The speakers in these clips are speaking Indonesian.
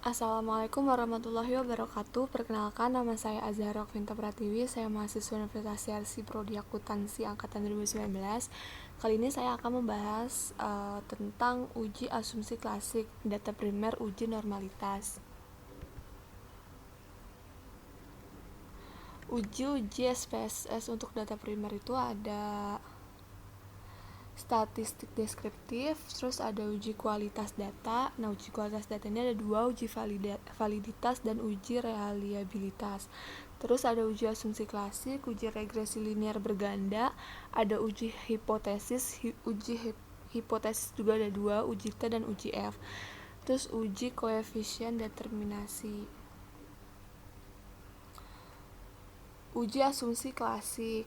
Assalamualaikum warahmatullahi wabarakatuh. Perkenalkan, nama saya Azhara Okvinta Pratiwi. Saya mahasiswa Universitas Yarsi Prodi Akuntansi Angkatan 2019. Kali ini saya akan membahas tentang uji asumsi klasik, data primer, uji normalitas. Uji SPSS untuk data primer itu ada statistik deskriptif, terus ada uji kualitas data. Nah, uji kualitas data ini ada dua, uji validitas dan uji reliabilitas. Terus ada uji asumsi klasik, uji regresi linear berganda, ada uji hipotesis, uji hipotesis juga ada dua, uji T dan uji F. Terus uji koefisien determinasi. Uji asumsi klasik.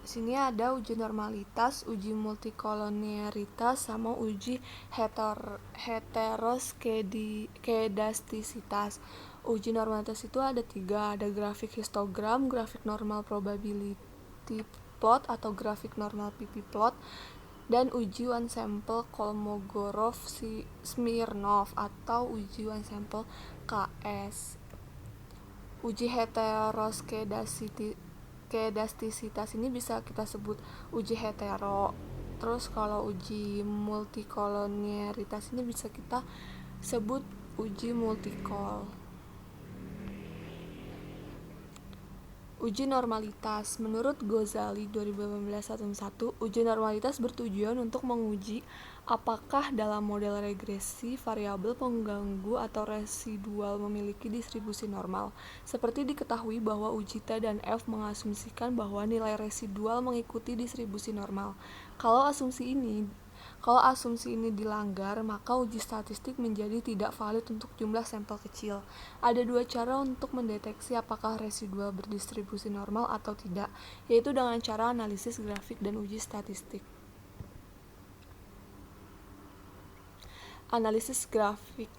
Sini ada uji normalitas, uji multikolonialitas, sama uji heteroskedastisitas. Uji normalitas itu ada 3, ada grafik histogram, grafik normal probability plot atau grafik normal PP plot, dan uji one sample Kolmogorov-Smirnov atau uji one sample KS. Uji heteroskedastisitas ini bisa kita sebut uji hetero. Terus kalau uji multikolonialitas ini bisa kita sebut uji multikol. Uji normalitas. Menurut Ghazali 2018-11, uji normalitas bertujuan untuk menguji apakah dalam model regresi variabel pengganggu atau residual memiliki distribusi normal. Seperti diketahui bahwa uji T dan F mengasumsikan bahwa nilai residual mengikuti distribusi normal. Kalau asumsi ini dilanggar, maka uji statistik menjadi tidak valid untuk jumlah sampel kecil. Ada dua cara untuk mendeteksi apakah residual berdistribusi normal atau tidak, yaitu dengan cara analisis grafik dan uji statistik. Analisis grafik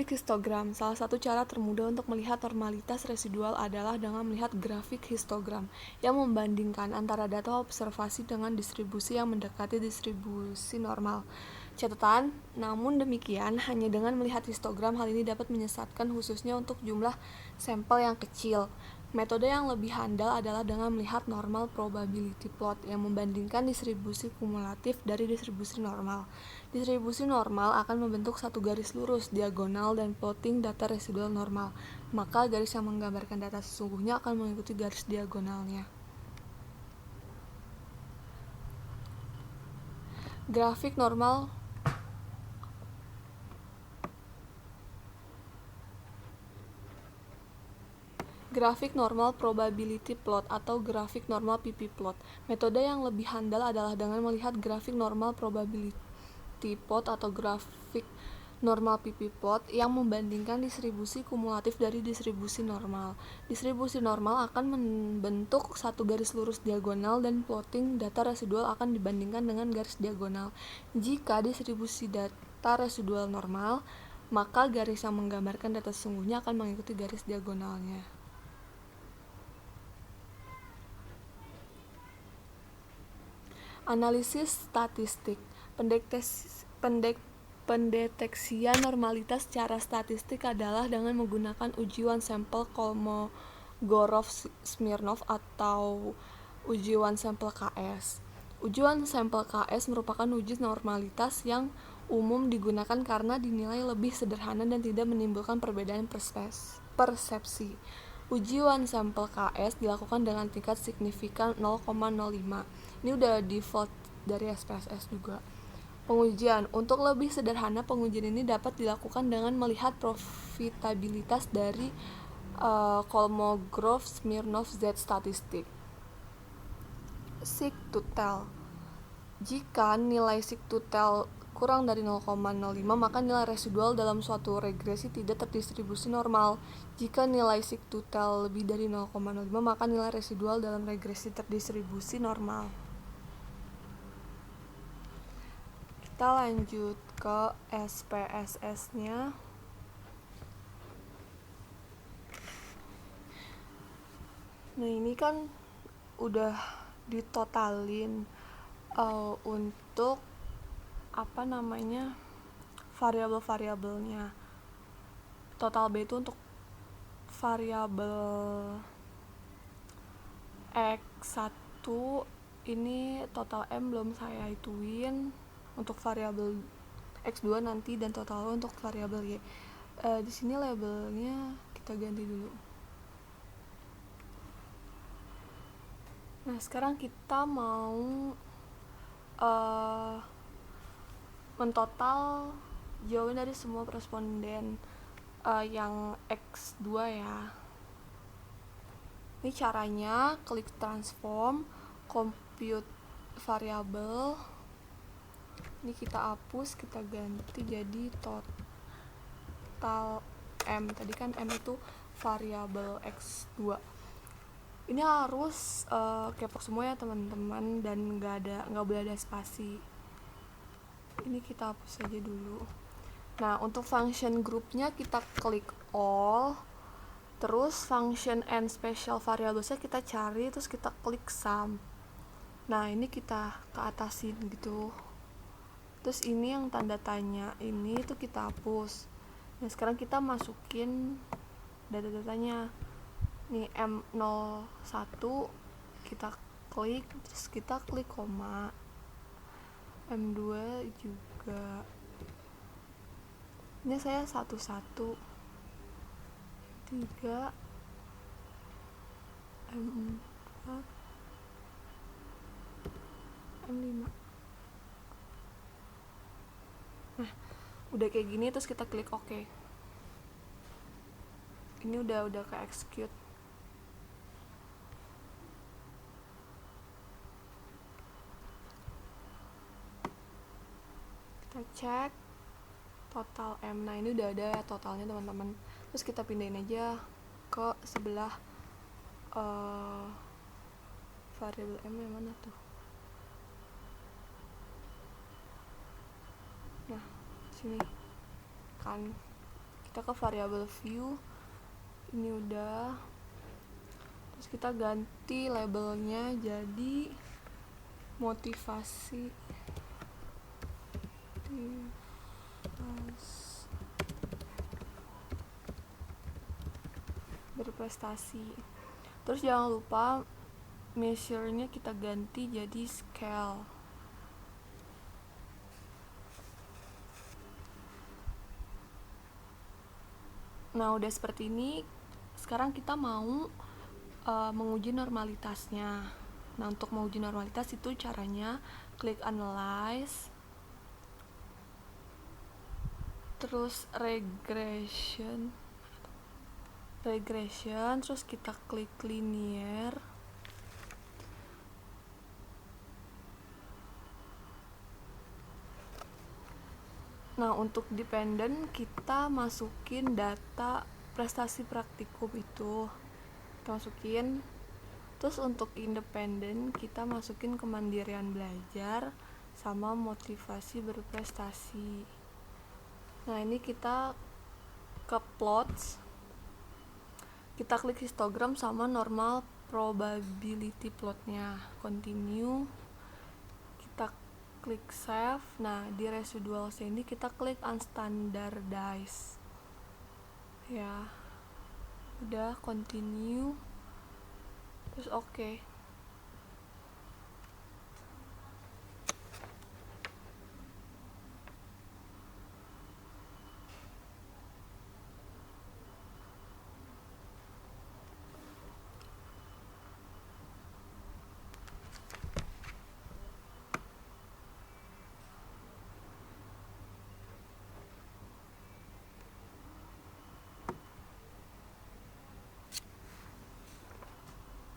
histogram. Salah satu cara termudah untuk melihat normalitas residual adalah dengan melihat grafik histogram yang membandingkan antara data observasi dengan distribusi yang mendekati distribusi normal. Catatan, namun demikian, hanya dengan melihat histogram hal ini dapat menyesatkan khususnya untuk jumlah sampel yang kecil. Metode yang lebih handal adalah dengan melihat normal probability plot yang membandingkan distribusi kumulatif dari distribusi normal. Distribusi normal akan membentuk satu garis lurus diagonal dan plotting data residual normal. Maka garis yang menggambarkan data sesungguhnya akan mengikuti garis diagonalnya. Grafik normal probability plot atau grafik normal PP plot. Metode yang lebih handal adalah dengan melihat grafik normal probability plot atau grafik normal PP plot yang membandingkan distribusi kumulatif dari distribusi normal. Distribusi normal akan membentuk satu garis lurus diagonal dan plotting data residual akan dibandingkan dengan garis diagonal. Jika distribusi data residual normal, maka garis yang menggambarkan data sesungguhnya akan mengikuti garis diagonalnya. Analisis statistik. Pendeteksian normalitas secara statistik adalah dengan menggunakan uji one sample Kolmogorov-Smirnov atau uji one sample KS. Uji one sample KS merupakan uji normalitas yang umum digunakan karena dinilai lebih sederhana dan tidak menimbulkan perbedaan persepsi. Uji one sample KS dilakukan dengan tingkat signifikan 0,05. Ini udah default dari SPSS juga. Pengujian. Untuk lebih sederhana, pengujian ini dapat dilakukan dengan melihat profitabilitas dari Kolmogorov-Smirnov Z statistik. Seek to tell. Jika nilai seek to tell kurang dari 0,05, maka nilai residual dalam suatu regresi tidak terdistribusi normal. Jika nilai seek to tell lebih dari 0,05, maka nilai residual dalam regresi terdistribusi normal. Kita lanjut ke SPSS-nya. Nah, ini kan udah ditotalin untuk variabel-variabelnya. Total B itu untuk variabel X1, ini total M belum saya hituin, untuk variabel X2 nanti, dan total untuk variabel Y. Di sini labelnya kita ganti dulu. Nah, sekarang kita mau mentotal jawaban dari semua responden yang X2 ya. Ini caranya, klik transform, compute variable. Ini kita hapus, kita ganti jadi total M. Tadi kan M itu variabel X2. Ini harus kepo semua ya teman-teman, dan nggak boleh ada spasi. Ini kita hapus saja dulu. Nah, untuk function groupnya kita klik all, terus function and special variablesnya kita cari, terus kita klik sum. Nah, ini kita ke atasin gitu. Terus ini yang tanda tanya ini tuh kita hapus. Nah, sekarang kita masukin data-datanya. Nih M01 kita klik, terus kita klik koma. M2 juga. Ini saya 11, 3, M4, M5. Nah, udah kayak gini, terus kita klik OK. Ini udah ke execute. Kita cek total M. Nah, ini udah ada totalnya teman-teman. Terus kita pindahin aja ke sebelah variabel M yang mana tuh. Nah, sini kan kita ke variabel view. Ini udah. Terus kita ganti labelnya jadi motivasi berprestasi. Terus jangan lupa measure-nya kita ganti jadi scale. Nah, udah seperti ini. Sekarang kita mau menguji normalitasnya. Nah, untuk menguji normalitas itu caranya klik analyze, terus regression, terus kita klik linear. Nah, untuk dependent kita masukin data prestasi praktikum itu, kita masukin. Terus untuk independent kita masukin kemandirian belajar sama motivasi berprestasi. Nah, ini kita ke plots, kita klik histogram sama normal probability plotnya, continue, kita klik save. Nah, di residual ini kita klik unstandardized ya. Udah, continue, terus oke.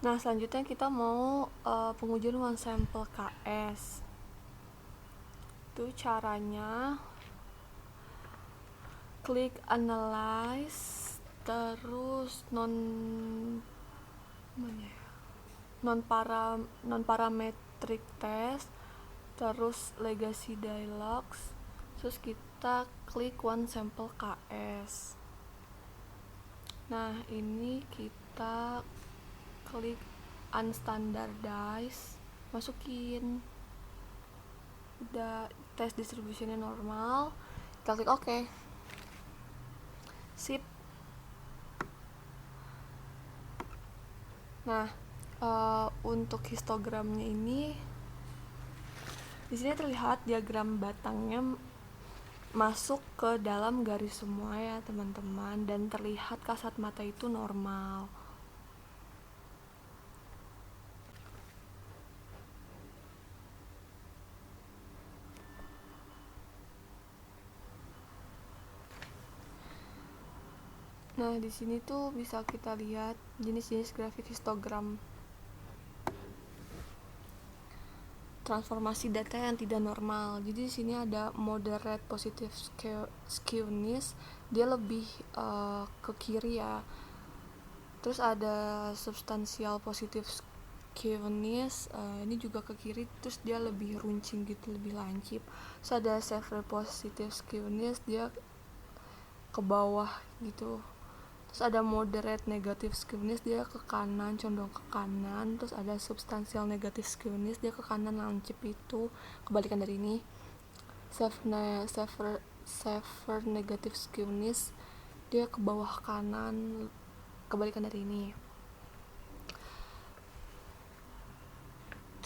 Nah, selanjutnya kita mau pengujian one sample KS. Itu caranya klik analyze, terus non parametric test, terus legacy dialogs, terus kita klik one sample KS. Nah, ini kita klik unstandardized, masukin. Udah, tes distributionnya normal. Kita klik OK. Sip. Nah, untuk histogramnya ini di sini terlihat diagram batangnya masuk ke dalam garis semua ya teman-teman, dan terlihat kasat mata itu normal. Nah, di sini tuh bisa kita lihat jenis-jenis grafik histogram. Transformasi data yang tidak normal. Jadi di sini ada moderate positive skewness, dia lebih ke kiri ya. Terus ada substansial positive skewness, ini juga ke kiri, terus dia lebih runcing gitu, lebih lancip. Terus ada severe positive skewness, dia ke bawah gitu. Terus ada moderate negative skewness, dia ke kanan, condong ke kanan. Terus ada substansial negative skewness, dia ke kanan lancip, itu kebalikan dari ini. Severe negative skewness, dia ke bawah kanan, kebalikan dari ini.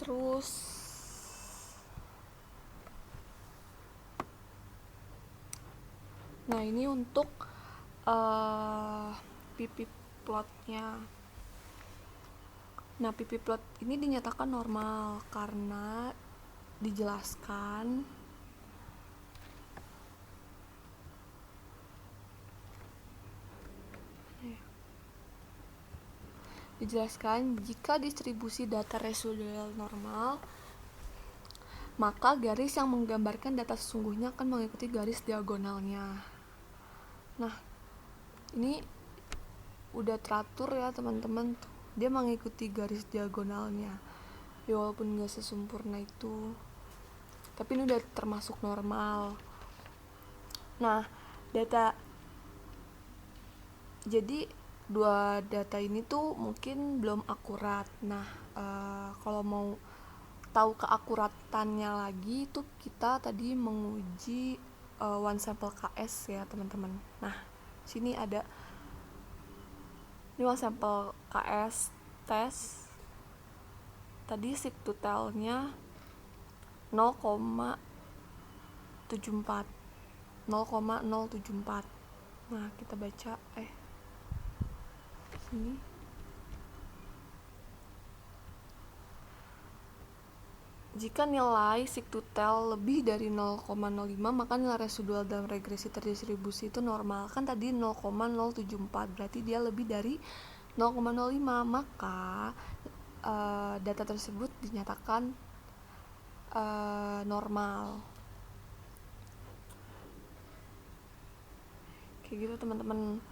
Terus nah ini untuk PP plotnya. Nah, PP plot ini dinyatakan normal karena dijelaskan jika distribusi data residual normal, maka garis yang menggambarkan data sesungguhnya akan mengikuti garis diagonalnya. Nah, ini udah teratur ya teman-teman, dia mengikuti garis diagonalnya ya, walaupun gak sesempurna itu, tapi ini udah termasuk normal. Nah, jadi dua data ini tuh mungkin belum akurat. Nah, kalau mau tahu keakuratannya lagi tuh kita tadi menguji one sample KS ya teman-teman. Nah, sini ada ini one sample KS tes. Tadi seek to tell-nya 0,74. Nah, kita baca sini. Jika nilai seek to tell lebih dari 0,05, maka nilai residual dalam regresi terdistribusi itu normal. Kan tadi 0,074, berarti dia lebih dari 0,05, maka data tersebut dinyatakan normal. Kayak gitu teman-teman.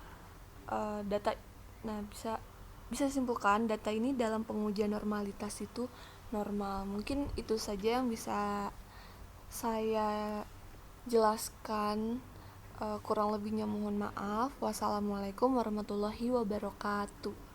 Data, nah bisa disimpulkan data ini dalam pengujian normalitas itu normal. Mungkin itu saja yang bisa saya jelaskan. Kurang lebihnya mohon maaf. Wassalamualaikum warahmatullahi wabarakatuh.